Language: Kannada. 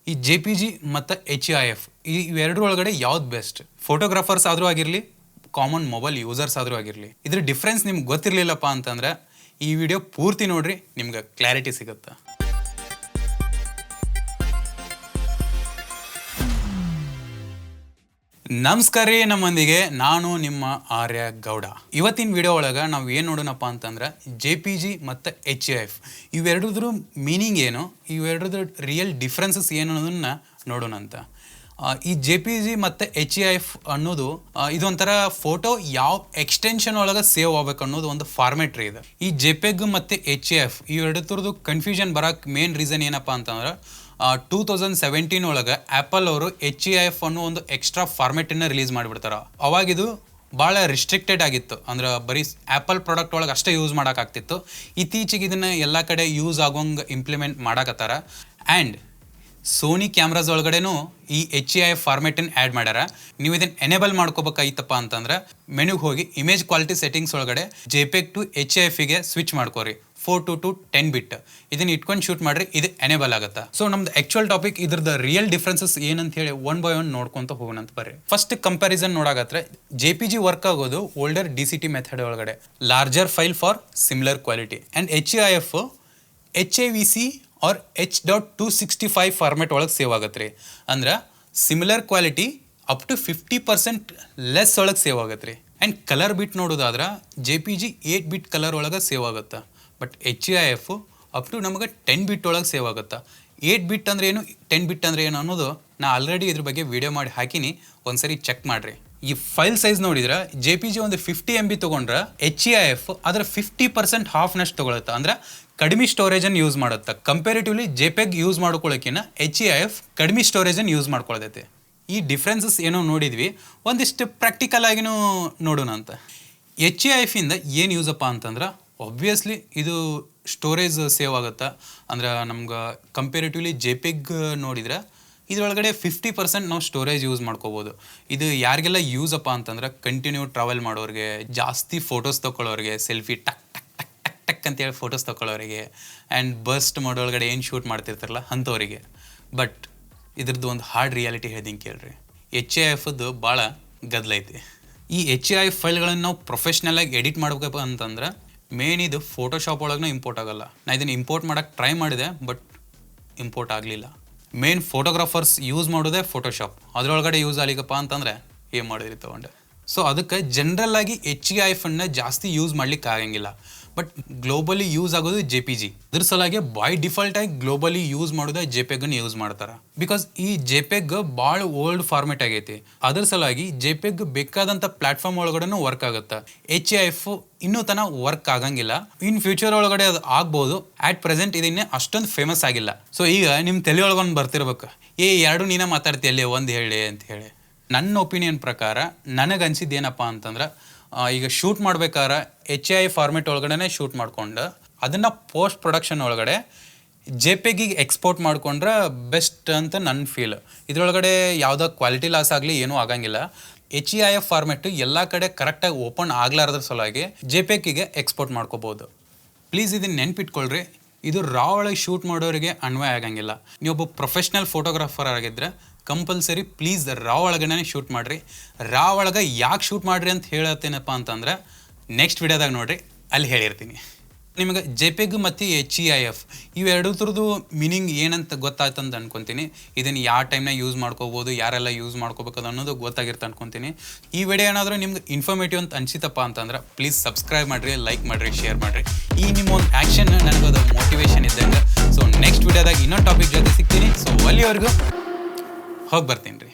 ಈ JPG ಮತ್ತು HEIF ಇವೆರಡರ ಒಳಗಡೆ ಯಾವ್ದು ಬೆಸ್ಟ್? ಫೋಟೋಗ್ರಾಫರ್ಸ್ ಆದರೂ ಆಗಿರಲಿ, ಕಾಮನ್ ಮೊಬೈಲ್ ಯೂಸರ್ಸ್ ಆದರೂ ಆಗಿರಲಿ, ಇದ್ರ ಡಿಫ್ರೆನ್ಸ್ ನಿಮ್ಗೆ ಗೊತ್ತಿರಲಿಲ್ಲಪ್ಪ ಅಂತಂದ್ರೆ ಈ ವಿಡಿಯೋ ಪೂರ್ತಿ ನೋಡ್ರಿ, ನಿಮ್ಗೆ ಕ್ಲಾರಿಟಿ ಸಿಗುತ್ತೆ. ನಮಸ್ಕಾರ ರೀ, ನಮ್ಮೊಂದಿಗೆ ನಾನು ನಿಮ್ಮ ಆರ್ಯ ಗೌಡ. ಇವತ್ತಿನ ವಿಡಿಯೋ ಒಳಗೆ ನಾವು ಏನು ನೋಡೋಣಪ್ಪ ಅಂತಂದ್ರೆ JPG ಮತ್ತು HEIF ಇವೆರಡದ್ರ ಮೀನಿಂಗ್ ಏನು, ಇವೆರಡದ್ರ ರಿಯಲ್ ಡಿಫ್ರೆನ್ಸಸ್ ಏನು ಅನ್ನೋದನ್ನ ನೋಡೋಣ ಅಂತ. ಈ JPG ಮತ್ತು HEIF ಅನ್ನೋದು ಇದೊಂಥರ ಫೋಟೋ ಯಾವ ಎಕ್ಸ್ಟೆನ್ಷನ್ ಒಳಗೆ ಸೇವ್ ಆಗ್ಬೇಕು ಅನ್ನೋದು ಒಂದು ಫಾರ್ಮೆಟ್ ರೀ ಇದು. ಈ JPEG ಮತ್ತು HEIF ಇವೆರಡರದ್ದು ಕನ್ಫ್ಯೂಷನ್ ಬರೋಕ್ಕೆ ಮೇನ್ ರೀಸನ್ ಏನಪ್ಪ ಅಂತಂದ್ರೆ 2017 ಒಳಗೆ ಆ್ಯಪಲ್ ಅವರು HEIF ಅನ್ನೋ ಒಂದು ಎಕ್ಸ್ಟ್ರಾ ಫಾರ್ಮೆಟನ್ನು ರಿಲೀಸ್ ಮಾಡಿಬಿಡ್ತಾರೆ. ಅವಾಗಿದು ಭಾಳ ರಿಸ್ಟ್ರಿಕ್ಟೆಡ್ ಆಗಿತ್ತು, ಅಂದ್ರೆ ಬರೀ ಆ್ಯಪಲ್ ಪ್ರಾಡಕ್ಟ್ ಒಳಗೆ ಅಷ್ಟೇ ಯೂಸ್ ಮಾಡೋಕ್ಕಾಗ್ತಿತ್ತು. ಇತ್ತೀಚೆಗೆ ಇದನ್ನು ಎಲ್ಲ ಕಡೆ ಯೂಸ್ ಆಗೋಂಗೆ ಇಂಪ್ಲಿಮೆಂಟ್ ಮಾಡಕತ್ತಾರ. ಆ್ಯಂಡ್ ಸೋನಿ ಕ್ಯಾಮ್ರಾಸ್ ಒಳಗಡೆನೂ ಈ HEIF ಫಾರ್ಮೆಟನ್ನು ಆ್ಯಡ್ ಮಾಡ್ಯಾರ. ನೀವು ಇದನ್ನು ಎನೇಬಲ್ ಮಾಡ್ಕೋಬೇಕಾಯ್ತಪ್ಪ ಅಂತಂದ್ರೆ ಮೆನುಗೆ ಹೋಗಿ ಇಮೇಜ್ ಕ್ವಾಲಿಟಿ ಸೆಟ್ಟಿಂಗ್ಸ್ ಒಳಗಡೆ JPEG ಟು HEIFಗೆ ಸ್ವಿಚ್ ಮಾಡ್ಕೋರಿ. 4 to 10 ಬಿಟ್ ಇದನ್ನ ಇಟ್ಕೊಂಡು ಶೂಟ್ ಮಾಡ್ರಿ, ಇದು ಎನೇಬಲ್ ಆಗುತ್ತೆ. ಸೊ ನಮ್ದು ಆಕ್ಚುಯಲ್ ಟಾಪಿಕ್ ಇದ್ರದ್ದು ರಿಯಲ್ ಡಿಫ್ರೆನ್ಸಸ್ ಏನಂತ ಹೇಳಿ ಒನ್ ಬೈ ಒನ್ ನೋಡ್ಕೊಂತ ಹೋಗೋಣಂತ ಬರ್ರಿ. ಫಸ್ಟ್ ಕಂಪ್ಯಾರಿಸನ್ ನೋಡಾಕತ್ರೆ JPG ವರ್ಕ್ ಆಗೋದು ಓಲ್ಡರ್ DCT ಮೆಥಡ್ ಒಳಗಡೆ, larger file for similar quality. And HEIF HAVC or H.265 format ಒಳಗೆ ಸೇವ್ ಆಗತ್ತೆ ರೀ. ಅಂದ್ರೆ similar quality up to 50% less ಒಳಗೆ ಸೇವ್ ಆಗತ್ತೆ ರೀ. ಆ್ಯಂಡ್ ಕಲರ್ ಬಿಟ್ ನೋಡೋದಾದ್ರೆ JPG 8 ಬಿಟ್ ಕಲರ್ ಒಳಗೆ ಸೇವ್ ಆಗುತ್ತೆ. ಬಟ್ HEIF ಅಪ್ ಟು ನಮಗೆ 10 ಬಿಟ್ ಒಳಗೆ ಸೇವ್ ಆಗುತ್ತೆ. 8 ಬಿಟ್ ಅಂದರೆ ಏನು, 10 ಬಿಟ್ ಅಂದರೆ ಏನು ಅನ್ನೋದು ನಾ ಆಲ್ರೆಡಿ ಇದ್ರ ಬಗ್ಗೆ ವಿಡಿಯೋ ಮಾಡಿ ಹಾಕಿನಿ, ಒಂದ್ಸರಿ ಚೆಕ್ ಮಾಡಿರಿ. ಈ ಫೈಲ್ ಸೈಜ್ ನೋಡಿದ್ರೆ JPG ಒಂದು 50 MB ತೊಗೊಂಡ್ರೆ HEIF ಅದರ 50% ಹಾಫ್ನಷ್ಟು ತೊಗೊಳುತ್ತೆ. ಅಂದ್ರೆ ಕಡಿಮೆ ಸ್ಟೋರೇಜನ್ನು ಯೂಸ್ ಮಾಡುತ್ತೆ. ಕಂಪೇರಿಟಿವ್ಲಿ JPEG ಯೂಸ್ ಮಾಡ್ಕೊಳ್ಳೋಕ್ಕಿಂತ HEIF ಕಡಿಮೆ ಸ್ಟೋರೇಜನ್ನು ಯೂಸ್ ಮಾಡ್ಕೊಳ್ತೈತೆ. ಈ ಡಿಫ್ರೆನ್ಸಸ್ ಏನೋ ನೋಡಿದ್ವಿ, ಒಂದಿಷ್ಟು ಪ್ರಾಕ್ಟಿಕಲ್ ಆಗಿನೂ ನೋಡೋಣ ಅಂತ. HEIF ಇಂದ ಏನು ಯೂಸಪ್ಪ ಅಂತಂದ್ರೆ ಒಬ್ವಿಯಸ್ಲಿ ಇದು ಸ್ಟೋರೇಜ್ ಸೇವ್ ಆಗುತ್ತೆ. ಅಂದ್ರೆ ನಮ್ಗೆ ಕಂಪೇರಿಟಿವ್ಲಿ JPEG ನೋಡಿದ್ರೆ ಇದರೊಳಗಡೆ 50% ನಾವು ಸ್ಟೋರೇಜ್ ಯೂಸ್ ಮಾಡ್ಕೋಬೋದು. ಇದು ಯಾರಿಗೆಲ್ಲ ಯೂಸಪ್ಪ ಅಂತಂದ್ರೆ ಕಂಟಿನ್ಯೂ ಟ್ರಾವೆಲ್ ಮಾಡೋರಿಗೆ, ಜಾಸ್ತಿ ಫೋಟೋಸ್ ತೊಗೊಳ್ಳೋರಿಗೆ, ಸೆಲ್ಫಿ ಟಕ್ ಟಕ್ ಟಕ್ ಟಕ್ ಟಕ್ ಅಂತೇಳಿ ಫೋಟೋಸ್ ತೊಗೊಳ್ಳೋರಿಗೆ, ಆ್ಯಂಡ್ ಬರ್ಸ್ಟ್ ಮಾಡೋಳಗಡೆ ಏನು ಶೂಟ್ ಮಾಡ್ತಿರ್ತಾರಲ್ಲ ಅಂಥವರಿಗೆ. ಬಟ್ ಇದ್ರದ್ದು ಒಂದು ಹಾರ್ಡ್ ರಿಯಾಲಿಟಿ ಹೇಳ್ದಂಗೆ ಕೇಳ್ರಿ, HEIFದ್ದು ಭಾಳ ಗದ್ದಲೈತಿ. ಈ HEIF ಫೈಲ್ಗಳನ್ನು ನಾವು ಪ್ರೊಫೆಷ್ನಲಾಗಿ ಎಡಿಟ್ ಮಾಡ್ಬೇಕಪ್ಪ ಅಂತಂದ್ರೆ ಮೇನ್ ಇದು ಫೋಟೋಶಾಪ್ ಒಳಗೆ ಇಂಪೋರ್ಟ್ ಆಗೋಲ್ಲ. ನಾ ಇದನ್ನು ಇಂಪೋರ್ಟ್ ಮಾಡೋಕ್ಕೆ ಟ್ರೈ ಮಾಡಿದೆ, ಬಟ್ ಇಂಪೋರ್ಟ್ ಆಗಲಿಲ್ಲ. ಮೇನ್ ಫೋಟೋಗ್ರಾಫರ್ಸ್ ಯೂಸ್ ಮಾಡೋದೇ ಫೋಟೋಶಾಪ್, ಅದರೊಳಗಡೆ ಯೂಸ್ ಆಗಲಿಕ್ಕಪ್ಪ ಅಂತಂದರೆ ಏನು ಮಾಡಿದ್ರಿ ತೊಗೊಂಡೆ. ಸೊ ಅದಕ್ಕೆ ಜನರಲ್ಲಾಗಿ HEIFನ್ನು ಜಾಸ್ತಿ ಯೂಸ್ ಮಾಡ್ಲಿಕ್ಕೆ ಆಗಂಗಿಲ್ಲ. ಬಟ್ ಗ್ಲೋಬಲಿ ಯೂಸ್ ಆಗೋದು JPG. ಅದ್ರ ಸಲಾಗಿ ಬೈ ಡಿಫಾಲ್ಟಾಗಿ ಗ್ಲೋಬಲಿ ಯೂಸ್ ಮಾಡೋದು JPEGನ್ನು ಯೂಸ್ ಮಾಡ್ತಾರೆ. ಬಿಕಾಸ್ ಈ JPEG ಭಾಳ ಓಲ್ಡ್ ಫಾರ್ಮೆಟ್ ಆಗೈತಿ. ಅದ್ರ ಸಲಾಗಿ JPEG ಬೇಕಾದಂಥ ಪ್ಲಾಟ್ಫಾರ್ಮ್ ಒಳಗಡೆನೂ ವರ್ಕ್ ಆಗುತ್ತೆ. HEIF ಇನ್ನೂ ತನಕ ವರ್ಕ್ ಆಗಂಗಿಲ್ಲ. ಇನ್ ಫ್ಯೂಚರ್ ಒಳಗಡೆ ಅದು ಆಗ್ಬೋದು. ಆಟ್ ಪ್ರೆಸೆಂಟ್ ಇದನ್ನೇ ಅಷ್ಟೊಂದು ಫೇಮಸ್ ಆಗಿಲ್ಲ. ಸೊ ಈಗ ನಿಮ್ಮ ತಲೆ ಒಳಗೊಂದು ಬರ್ತಿರ್ಬೇಕು, ಎರಡು ನೀನೇ ಮಾತಾಡ್ತೀಯಲ್ಲಿ ಒಂದು ಹೇಳಿ ಅಂತ ಹೇಳಿ. ನನ್ನ ಒಪಿನಿಯನ್ ಪ್ರಕಾರ ನನಗೆ ಅನ್ಸಿದ್ದು ಏನಪ್ಪ ಅಂತಂದ್ರೆ, ಈಗ ಶೂಟ್ ಮಾಡ್ಬೇಕಾದ್ರೆ HEIF ಫಾರ್ಮೆಟ್ ಒಳಗಡೆ ಶೂಟ್ ಮಾಡ್ಕೊಂಡು ಅದನ್ನು ಪೋಸ್ಟ್ ಪ್ರೊಡಕ್ಷನ್ ಒಳಗಡೆ JPEGಗೆ ಎಕ್ಸ್ಪೋರ್ಟ್ ಮಾಡ್ಕೊಂಡ್ರೆ ಬೆಸ್ಟ್ ಅಂತ ನನ್ನ ಫೀಲ್. ಇದರೊಳಗಡೆ ಯಾವುದೋ ಕ್ವಾಲಿಟಿ ಲಾಸ್ ಆಗಲಿ ಏನೂ ಆಗಂಗಿಲ್ಲ. HEIF ಫಾರ್ಮೆಟ್ ಎಲ್ಲ ಕಡೆ ಕರೆಕ್ಟಾಗಿ ಓಪನ್ ಆಗ್ಲಾರ್ದ್ರ ಸಲುವಾಗಿ JPEGಗೆ ಎಕ್ಸ್ಪೋರ್ಟ್ ಮಾಡ್ಕೋಬೋದು. ಪ್ಲೀಸ್ ಇದನ್ನು ನೆನ್ಪಿಟ್ಕೊಳ್ರಿ, ಇದು ರಾ ಒಳಗೆ ಶೂಟ್ ಮಾಡೋರಿಗೆ ಅನ್ವಯ ಆಗಂಗಿಲ್ಲ. ನೀವೊಬ್ಬ ಪ್ರೊಫೆಷ್ನಲ್ ಫೋಟೋಗ್ರಾಫರ್ ಆಗಿದ್ದರೆ ಕಂಪಲ್ಸರಿ ಪ್ಲೀಸ್ ರಾ ಒಳಗಡೆ ಶೂಟ್ ಮಾಡಿರಿ. ರಾ ಒಳಗೆ ಯಾಕೆ ಶೂಟ್ ಮಾಡಿರಿ ಅಂತ ಹೇಳತ್ತೇನಪ್ಪ ಅಂತಂದ್ರೆ ನೆಕ್ಸ್ಟ್ ವಿಡಿಯೋದಾಗ ನೋಡಿರಿ, ಅಲ್ಲಿ ಹೇಳಿರ್ತೀನಿ. ನಿಮಗೆ JPEG ಮತ್ತು HEIF ಇವೆರಡರದ್ದು ಮೀನಿಂಗ್ ಏನಂತ ಗೊತ್ತಾಯ್ತು ಅಂತ ಅನ್ಕೊತೀನಿ. ಇದನ್ನು ಯಾವ ಟೈಮ್ನಾಗ ಯೂಸ್ ಮಾಡ್ಕೋಬೋದು, ಯಾರೆಲ್ಲ ಯೂಸ್ ಮಾಡ್ಕೋಬೇಕು ಅನ್ನೋದು ಗೊತ್ತಾಗಿರುತ್ತೆ ಅನ್ಕೊತೀನಿ. ಈ ವಿಡಿಯೋ ಏನಾದರೂ ನಿಮ್ಗೆ ಇನ್ಫಾರ್ಮೇಟಿವ್ ಅಂತ ಅನಿಸಿತಪ್ಪ ಅಂತಂದ್ರೆ ಪ್ಲೀಸ್ ಸಬ್ಸ್ಕ್ರೈಬ್ ಮಾಡಿರಿ, ಲೈಕ್ ಮಾಡಿರಿ, ಶೇರ್ ಮಾಡಿರಿ. ಈ ನಿಮ್ಮ ಒಂದು ಆ್ಯಕ್ಷನ್ ನನಗದು ಮೋಟಿವೇಶನ್ ಇದ್ದಂಗೆ. ಸೊ ನೆಕ್ಸ್ಟ್ ವಿಡಿಯೋದಾಗ ಇನ್ನೊಂದು ಟಾಪಿಕ್ ಜೊತೆ ಸಿಗ್ತೀನಿ. ಸೊ ಅಲ್ಲಿವರೆಗೂ ಹೋಗಿ ಬರ್ತೀನಿ ರೀ.